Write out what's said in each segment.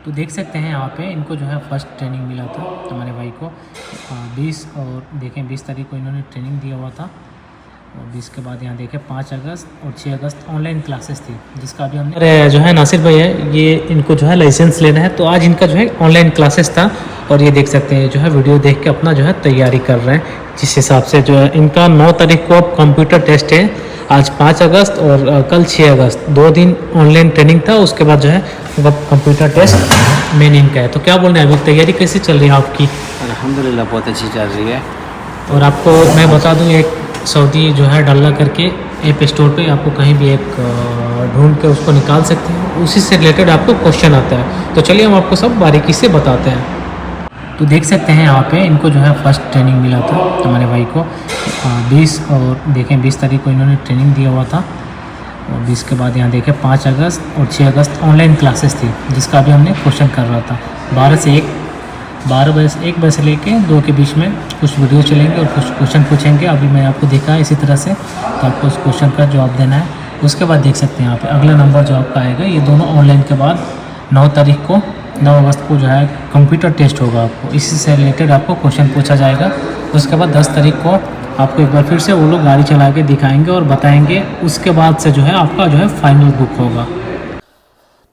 तो देख सकते हैं यहाँ पे इनको जो है फर्स्ट ट्रेनिंग मिला था हमारे भाई को 20 और देखें 20 तारीख को इन्होंने ट्रेनिंग दिया हुआ था। और 20 के बाद यहाँ देखें 5 अगस्त और 6 अगस्त ऑनलाइन क्लासेस थी जिसका अभी हमने अरे जो है नासिर भाई है ये इनको जो है लाइसेंस लेना है, तो आज इनका जो है ऑनलाइन क्लासेस था और ये देख सकते हैं जो है वीडियो देख के अपना जो है तैयारी कर रहे हैं। जिस हिसाब से जो है इनका 9 तारीख को अब कंप्यूटर टेस्ट है, आज 5 अगस्त और कल 6 अगस्त 2 दिन ऑनलाइन ट्रेनिंग था, उसके बाद जो है कंप्यूटर टेस्ट मेन इनका है। तो क्या बोल रहे हैं, अभी तैयारी कैसी चल रही है आपकी? अल्हम्दुलिल्लाह बहुत अच्छी चल रही है। और आपको मैं बता दूं एक सऊदी जो है डल्ला करके ऐप स्टोर पे आपको कहीं भी एक ढूंढ के उसको निकाल सकते हैं, उसी से रिलेटेड आपको क्वेश्चन आता है। तो चलिए हम आपको सब बारीकी से बताते हैं। तो देख सकते हैं यहाँ पे इनको जो है फर्स्ट ट्रेनिंग मिला था हमारे भाई को 20 और देखें 20 तारीख को इन्होंने ट्रेनिंग दिया हुआ था। और 20 के बाद यहाँ देखें 5 अगस्त और 6 अगस्त ऑनलाइन क्लासेस थी जिसका अभी हमने क्वेश्चन कर रहा था। 12 से 1 बजे से लेके 2 के बीच में कुछ वीडियो चलेंगे और कुछ क्वेश्चन पूछेंगे। अभी मैं आपको देखा है इसी तरह से, तो आपको उस क्वेश्चन का जवाब देना है। उसके बाद देख सकते हैं यहाँ पे अगला नंबर जो आपका आएगा, ये दोनों ऑनलाइन के बाद 9 अगस्त को जो है कंप्यूटर टेस्ट होगा, आपको इसी से रिलेटेड आपको क्वेश्चन पूछा जाएगा। उसके बाद 10 तारीख को आपको एक बार फिर से वो लोग गाड़ी चला के दिखाएंगे और बताएंगे, उसके बाद से जो है आपका जो है फाइनल बुक होगा।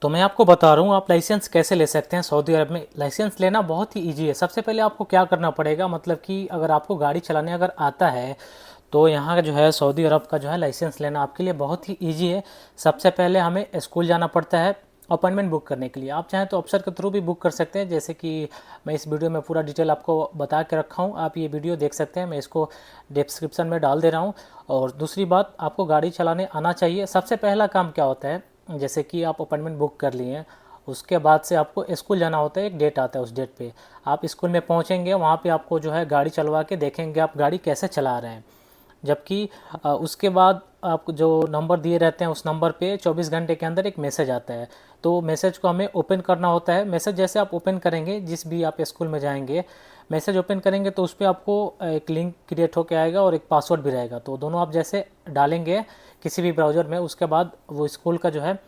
तो मैं आपको बता रहा हूँ आप लाइसेंस कैसे ले सकते हैं सऊदी अरब में। लाइसेंस लेना बहुत ही इजी है। सबसे पहले आपको क्या करना पड़ेगा, मतलब कि अगर आपको गाड़ी चलाने अगर आता है तो यहाँ जो है सऊदी अरब का जो है लाइसेंस लेना आपके लिए बहुत ही इजी है। सबसे पहले हमें स्कूल जाना पड़ता है अपॉइंटमेंट बुक करने के लिए। आप चाहें तो अफसर के थ्रू भी बुक कर सकते हैं, जैसे कि मैं इस वीडियो में पूरा डिटेल आपको बता के रखा हूँ, आप ये वीडियो देख सकते हैं, मैं इसको डिस्क्रिप्शन में डाल दे रहा हूँ। और दूसरी बात, आपको गाड़ी चलाने आना चाहिए। सबसे पहला काम क्या होता है, जैसे कि आप अपॉइंटमेंट बुक कर लिए हैं, उसके बाद से आपको स्कूल जाना होता है। एक डेट आता है, उस डेट पे आप स्कूल में पहुंचेंगे, वहाँ पे आपको जो है गाड़ी चलवा के देखेंगे आप गाड़ी कैसे चला रहे हैं। जबकि उसके बाद आपको जो नंबर दिए रहते हैं उस नंबर पे 24 घंटे के अंदर एक मैसेज आता है, तो मैसेज को हमें ओपन करना होता है। मैसेज जैसे आप ओपन करेंगे, जिस भी आप स्कूल में जाएंगे मैसेज ओपन करेंगे तो उस पर आपको एक लिंक क्रिएट होकर आएगा और एक पासवर्ड भी रहेगा। तो दोनों आप जैसे डालेंगे किसी भी ब्राउज़र में, उसके बाद वो स्कूल का जो है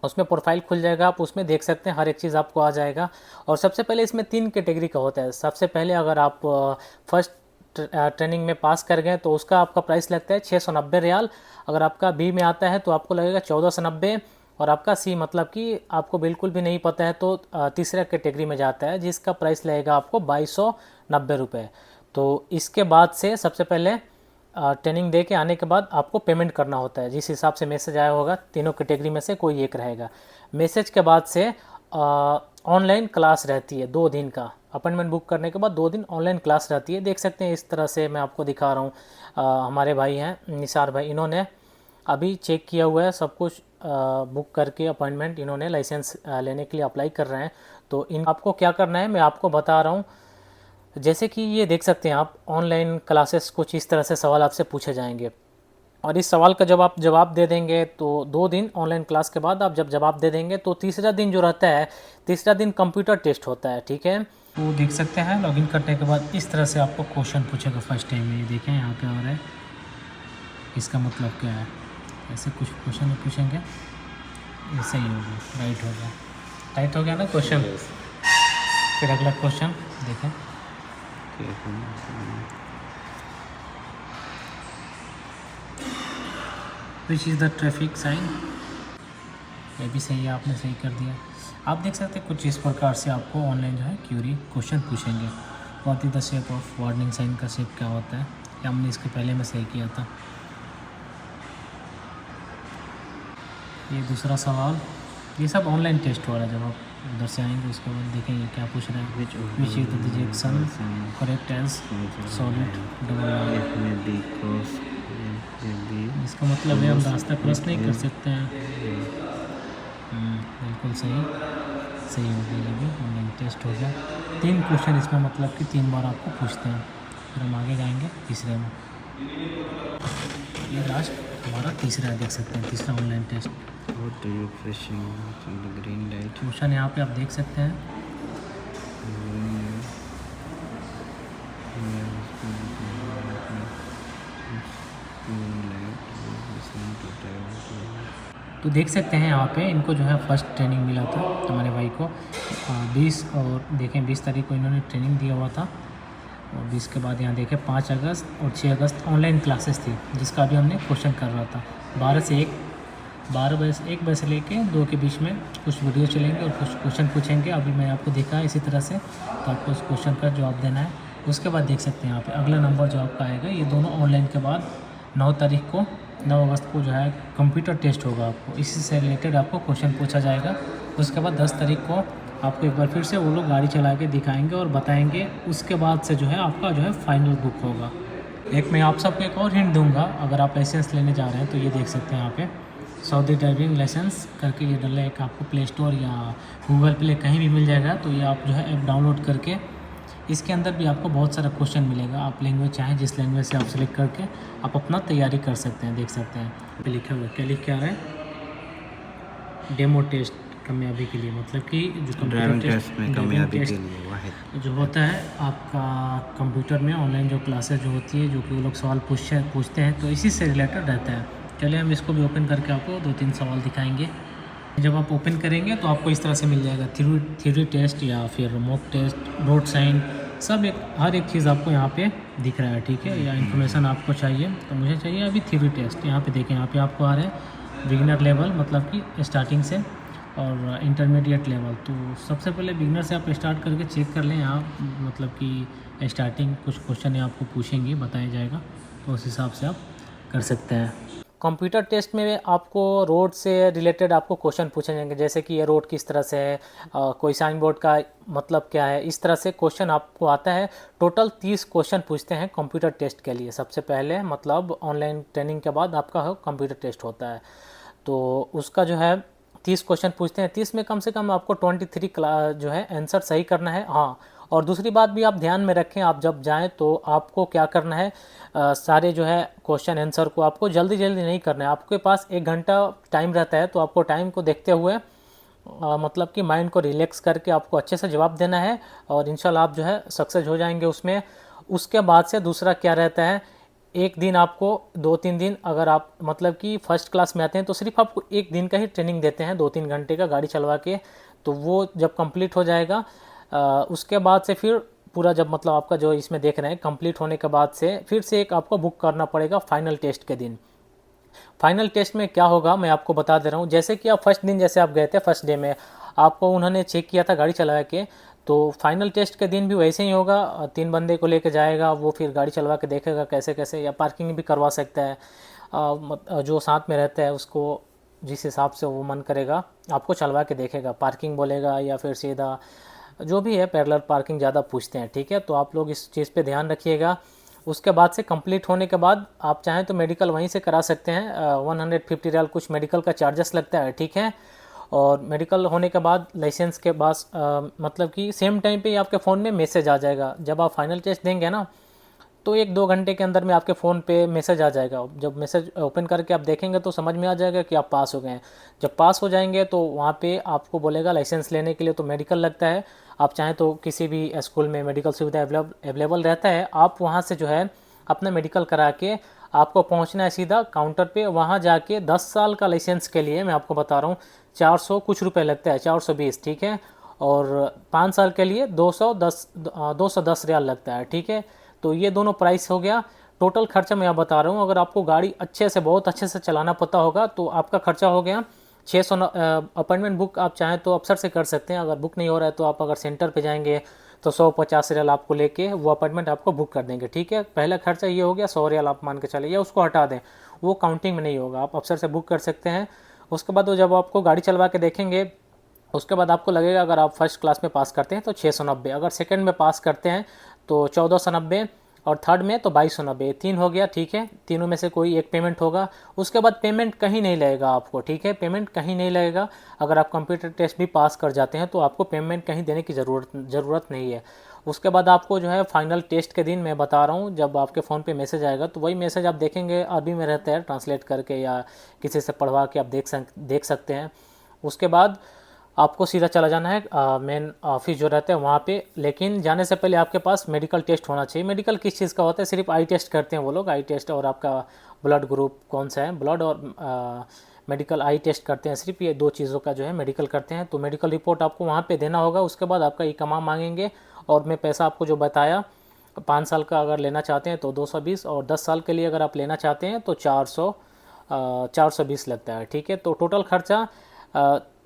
उसमें प्रोफाइल खुल जाएगा, आप उसमें देख सकते हैं, हर एक चीज़ आपको आ जाएगा। और सबसे पहले इसमें 3 कैटेगरी का होता है। सबसे पहले अगर आप फर्स्ट ट्रेनिंग में पास कर गए तो उसका आपका प्राइस लगता है 690 रियाल। अगर आपका बी में आता है तो आपको लगेगा 1490। और आपका सी मतलब कि आपको बिल्कुल भी नहीं पता है तो तीसरा कैटेगरी में जाता है, जिसका प्राइस लगेगा आपको 2290 रुपये। तो इसके बाद से सबसे पहले ट्रेनिंग दे के आने के बाद आपको पेमेंट करना होता है, जिस हिसाब से मैसेज आया होगा तीनों कैटेगरी में से कोई एक रहेगा। मैसेज के बाद से ऑनलाइन क्लास रहती है 2 दिन का। अपॉइंटमेंट बुक करने के बाद 2 दिन ऑनलाइन क्लास रहती है। देख सकते हैं इस तरह से मैं आपको दिखा रहा हूँ। हमारे भाई हैं निसार भाई, इन्होंने अभी चेक किया हुआ है सब कुछ, बुक करके अपॉइंटमेंट इन्होंने लाइसेंस लेने के लिए अप्लाई कर रहे हैं। तो इन आपको क्या करना है मैं आपको बता रहा हूँ। जैसे कि ये देख सकते हैं आप, ऑनलाइन क्लासेस कुछ इस तरह से सवाल आपसे पूछे जाएंगे और इस सवाल का जब आप जवाब दे देंगे तो 2 दिन ऑनलाइन क्लास के बाद आप जब जवाब दे देंगे तो तीसरा दिन जो रहता है, तीसरा दिन कंप्यूटर टेस्ट होता है। ठीक है, तो देख सकते हैं लॉगिन करने के बाद इस तरह से आपको क्वेश्चन पूछेगा फर्स्ट टाइम में। ये देखें यहाँ पे आ रहा है, इसका मतलब क्या है, ऐसे कुछ क्वेश्चन पूछेंगे। ये सही हो गया, राइट हो गया ना क्वेश्चन। फिर अगला क्वेश्चन देखें, which is the traffic sign. ये भी सही है, आपने सही कर दिया। आप देख सकते हैं कुछ इस प्रकार से आपको ऑनलाइन जो है क्यूरी क्वेश्चन पूछेंगे। What is the shape of warning sign का शेप क्या होता है, या हमने इसके पहले में सही किया था। ये दूसरा सवाल, ये सब ऑनलाइन टेस्ट हो रहा है। जब आप उधर से आएंगे उसके बाद देखेंगे क्या पूछ रहे हैं। Which is the direction correct as solid double. इसका मतलब है हम रास्ता क्रॉस नहीं कर सकते हैं। बिल्कुल सही हो गया, ये भी ऑनलाइन टेस्ट हो गया। 3 क्वेश्चन इसमें मतलब कि 3 बार आपको पूछते हैं। फिर हम आगे जाएंगे तीसरे में। ये लास्ट हमारा तीसरा है, देख सकते हैं तीसरा ऑनलाइन टेस्ट। क्वेश्चन यहाँ पे आप देख सकते हैं। तो देख सकते हैं यहाँ पे इनको जो है फर्स्ट ट्रेनिंग मिला था हमारे भाई को 20 और देखें 20 तारीख को इन्होंने ट्रेनिंग दिया हुआ था। और 20 के बाद यहाँ देखें 5 अगस्त और 6 अगस्त ऑनलाइन क्लासेस थी, जिसका भी हमने क्वेश्चन कर रहा था। 12 बजे से 1 बजे से लेके 2 के बीच में कुछ वीडियो चलेंगे और कुछ क्वेश्चन पूछेंगे। अभी मैं आपको देखा है इसी तरह से, तो आपको उस क्वेश्चन का जवाब देना है। उसके बाद देख सकते हैं यहाँ पे अगला नंबर जो आपका आएगा, ये दोनों ऑनलाइन के बाद 9 अगस्त को जो है कंप्यूटर टेस्ट होगा। आपको इसी से रिलेटेड आपको क्वेश्चन पूछा जाएगा। उसके बाद 10 तारीख को आपको एक बार फिर से वो लोग गाड़ी चला के दिखाएंगे और बताएंगे। उसके बाद से जो है आपका जो है फाइनल बुक होगा। एक मैं आप सबको एक और हिंट दूंगा, अगर आप लाइसेंस लेने जा रहे हैं तो ये देख सकते हैं यहाँ पे सऊदी ड्राइविंग लाइसेंस करके ये डला एक आपको प्ले स्टोर या गूगल प्ले कहीं भी मिल जाएगा। तो ये आप जो है ऐप डाउनलोड करके इसके अंदर भी आपको बहुत सारा क्वेश्चन मिलेगा। आप लैंग्वेज चाहें जिस लैंग्वेज से आप सेलेक्ट करके आप अपना तैयारी कर सकते हैं। देख सकते हैं पे लिखा हुआ क्या लिख के आ रहा है, डेमो टेस्ट कामयाबी के लिए, मतलब कि जो कंप्यूटर टेस्ट में कामयाबी के लिए वाहिद जो होता है आपका कंप्यूटर में ऑनलाइन जो क्लासेस जो होती है, जो कि वो लोग सवाल पूछते हैं, तो इसी से रिलेटेड रहता है। चलिए हम इसको भी ओपन करके आपको 2-3 सवाल दिखाएंगे। जब आप ओपन करेंगे तो आपको इस तरह से मिल जाएगा थ्योरी टेस्ट या फिर मॉक टेस्ट, रोड साइन, सब हर एक चीज़ आपको यहाँ पे दिख रहा है, ठीक है। या इन्फॉर्मेशन आपको चाहिए, तो मुझे चाहिए अभी थ्योरी टेस्ट। यहाँ पे देखें, यहाँ पे आपको आ रहा है बिगिनर लेवल, मतलब कि स्टार्टिंग से, और इंटरमीडिएट लेवल। तो सबसे पहले बिगिनर से आप स्टार्ट करके चेक कर लें। यहाँ मतलब कि स्टार्टिंग कुछ क्वेश्चन आपको पूछेंगे, बताया जाएगा, तो उस हिसाब से आप कर सकते हैं। कंप्यूटर टेस्ट में आपको रोड से रिलेटेड आपको क्वेश्चन पूछे जाएंगे, जैसे कि ये रोड किस तरह से है, कोई साइन बोर्ड का मतलब क्या है, इस तरह से क्वेश्चन आपको आता है। टोटल 30 क्वेश्चन पूछते हैं कंप्यूटर टेस्ट के लिए। सबसे पहले मतलब ऑनलाइन ट्रेनिंग के बाद आपका कंप्यूटर टेस्ट होता है, तो उसका जो है 30 क्वेश्चन पूछते हैं। 30 में कम से कम आपको 23 जो है आंसर सही करना है। हाँ, और दूसरी बात भी आप ध्यान में रखें, आप जब जाएं तो आपको क्या करना है, सारे जो है क्वेश्चन आंसर को आपको जल्दी नहीं करना है। आपके पास 1 घंटा टाइम रहता है, तो आपको टाइम को देखते हुए मतलब कि माइंड को रिलैक्स करके आपको अच्छे से जवाब देना है, और इंशाल्लाह आप जो है सक्सेस हो जाएंगे उसमें। उसके बाद से दूसरा क्या रहता है, एक दिन आपको 2-3 दिन, अगर आप मतलब कि फर्स्ट क्लास में आते हैं तो सिर्फ आपको 1 दिन का ही ट्रेनिंग देते हैं, 2-3 घंटे का गाड़ी चलवा के। तो वो जब कंप्लीट हो जाएगा उसके बाद से फिर पूरा, जब मतलब आपका जो इसमें देख रहे हैं कंप्लीट होने के बाद से फिर से एक आपको बुक करना पड़ेगा फाइनल टेस्ट के दिन। फाइनल टेस्ट में क्या होगा मैं आपको बता दे रहा हूँ। जैसे कि आप फर्स्ट दिन जैसे आप गए थे, फर्स्ट डे में आपको उन्होंने चेक किया था गाड़ी चला के, तो फाइनल टेस्ट के दिन भी वैसे ही होगा। 3 बंदे को लेके जाएगा, वो फिर गाड़ी चलवा के देखेगा कैसे कैसे, या पार्किंग भी करवा सकता है। जो साथ में रहता है उसको जिस हिसाब से वो मन करेगा आपको चलवा के देखेगा, पार्किंग बोलेगा या फिर सीधा जो भी है, पैरेलल पार्किंग ज़्यादा पूछते हैं, ठीक है। तो आप लोग इस चीज़ पे ध्यान रखिएगा। उसके बाद से कंप्लीट होने के बाद आप चाहें तो मेडिकल वहीं से करा सकते हैं। 150 रियाल कुछ मेडिकल का चार्जेस लगता है, ठीक है। और मेडिकल होने के बाद लाइसेंस के पास मतलब कि सेम टाइम पे ही आपके फ़ोन में मैसेज आ जाएगा। जब आप फाइनल टेस्ट देंगे ना, तो 1-2 घंटे के अंदर में आपके फ़ोन पे मैसेज आ जाएगा। जब मैसेज ओपन करके आप देखेंगे तो समझ में आ जाएगा कि आप पास हो गए हैं। जब पास हो जाएंगे तो वहाँ पे आपको बोलेगा लाइसेंस लेने के लिए तो मेडिकल लगता है। आप चाहें तो किसी भी स्कूल में मेडिकल सुविधा अवेलेबल रहता है, आप वहाँ से जो है अपना मेडिकल करा के आपको पहुँचना है सीधा काउंटर पे। वहाँ जाके 10 साल का लाइसेंस के लिए मैं आपको बता रहा हूँ 400 कुछ रुपये लगता है, 420, ठीक है। और 5 साल के लिए 210 रियाल लगता है, ठीक है। तो ये दोनों प्राइस हो गया। टोटल खर्चा मैं आप बता रहा हूँ, अगर आपको गाड़ी अच्छे से बहुत अच्छे से चलाना पता होगा तो आपका खर्चा हो गया 600। अपॉइंटमेंट बुक आप चाहें तो अफसर से कर सकते हैं, अगर बुक नहीं हो रहा है तो आप अगर सेंटर पे जाएंगे तो 150 रियाल आपको लेके वो अपॉइंटमेंट आपको बुक कर देंगे, ठीक है। पहला खर्चा ये हो गया 100 रियाल, आप मान के चले, या उसको हटा दें, वो काउंटिंग में नहीं होगा, आप अफसर से बुक कर सकते हैं। उसके बाद वो जब आपको गाड़ी चलवा के देखेंगे उसके बाद आपको लगेगा, अगर आप फर्स्ट क्लास में पास करते हैं तो 690, अगर सेकंड में पास करते हैं तो 1490, और थर्ड में तो 2290। 3 हो गया, ठीक है। तीनों में से कोई एक पेमेंट होगा। उसके बाद पेमेंट कहीं नहीं लगेगा आपको, ठीक है, पेमेंट कहीं नहीं लगेगा। अगर आप कंप्यूटर टेस्ट भी पास कर जाते हैं तो आपको पेमेंट कहीं देने की ज़रूरत नहीं है। उसके बाद आपको जो है फाइनल टेस्ट के दिन मैं बता रहा हूँ, जब आपके फ़ोन पे मैसेज आएगा तो वही मैसेज आप देखेंगे, अरबी में रहता है, ट्रांसलेट करके या किसी से पढ़वा के आप देख सकते हैं। उसके बाद आपको सीधा चला जाना है मेन ऑफिस जो रहता है वहाँ पे। लेकिन जाने से पहले आपके पास मेडिकल टेस्ट होना चाहिए। मेडिकल किस चीज़ का होता है, सिर्फ आई टेस्ट करते हैं वो लोग, आई टेस्ट, और आपका ब्लड ग्रुप कौन सा है, ब्लड और मेडिकल आई टेस्ट करते हैं, सिर्फ ये 2 चीज़ों का जो है मेडिकल करते हैं। तो मेडिकल रिपोर्ट आपको वहाँ पे देना होगा। उसके बाद आपका इकामा मांगेंगे और मैं पैसा आपको जो बताया 5 साल का अगर लेना चाहते हैं तो 220 और 10 साल के लिए अगर आप लेना चाहते हैं तो 420 लगता है। ठीक है, तो टोटल खर्चा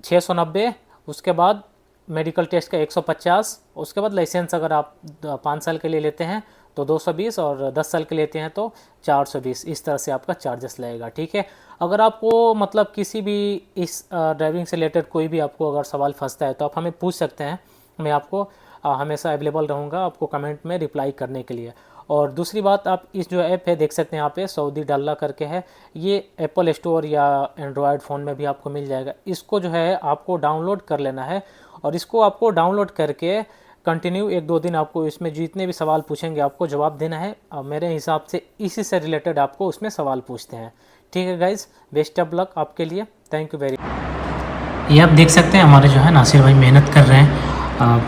690, उसके बाद मेडिकल टेस्ट का 150, उसके बाद लाइसेंस अगर आप 5 साल के लिए लेते हैं तो 220 और 10 साल के लेते हैं तो 420। इस तरह से आपका चार्जेस लगेगा। ठीक है, अगर आपको मतलब किसी भी इस ड्राइविंग से रिलेटेड कोई भी आपको अगर सवाल फंसता है तो आप हमें पूछ सकते हैं। मैं आपको हमेशा अवेलेबल रहूँगा आपको कमेंट में रिप्लाई करने के लिए। और दूसरी बात, आप इस जो ऐप है देख सकते हैं यहाँ पे सऊदी डल्ला करके है, ये एप्पल स्टोर या एंड्रॉयड फ़ोन में भी आपको मिल जाएगा। इसको जो है आपको डाउनलोड कर लेना है और इसको आपको डाउनलोड करके कंटिन्यू 1-2 दिन आपको इसमें जितने भी सवाल पूछेंगे आपको जवाब देना है। मेरे हिसाब से इसी से रिलेटेड आपको उसमें सवाल पूछते हैं। ठीक है गाइज़, बेस्ट ऑफ लक आपके लिए। Thank you very much. ये आप देख सकते हैं हमारे जो है नासिर भाई मेहनत कर रहे हैं।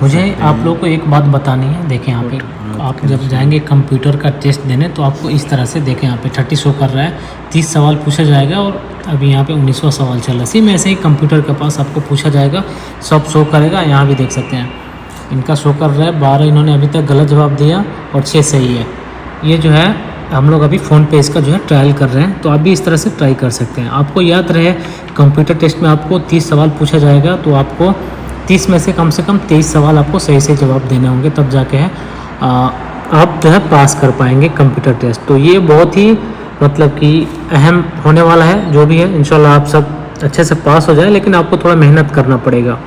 मुझे आप लोगों को एक बात बतानी है। देखें यहाँ पे आप जब जाएंगे कंप्यूटर का टेस्ट देने तो आपको इस तरह से देखें यहाँ पे 30 शो कर रहा है, 30 सवाल पूछा जाएगा और अभी यहाँ पे 19वां सवाल चल रहा है। सेम ऐसे ही कंप्यूटर के पास आपको पूछा जाएगा, सब शो करेगा। यहाँ भी देख सकते हैं इनका शो कर रहा है 12 इन्होंने अभी तक गलत जवाब दिया और 6 सही है। ये जो है हम लोग अभी फ़ोन पे इसका जो है ट्रायल कर रहे हैं, तो आप भी इस तरह से ट्राई कर सकते हैं। आपको याद रहे कंप्यूटर टेस्ट में आपको 30 सवाल पूछा जाएगा तो आपको 30 में से कम 23 सवाल आपको सही से जवाब देने होंगे, तब जाके है आप जो है पास कर पाएंगे कंप्यूटर टेस्ट। तो ये बहुत ही मतलब कि अहम होने वाला है। जो भी है इंशाल्लाह आप सब अच्छे से पास हो जाए, लेकिन आपको थोड़ा मेहनत करना पड़ेगा।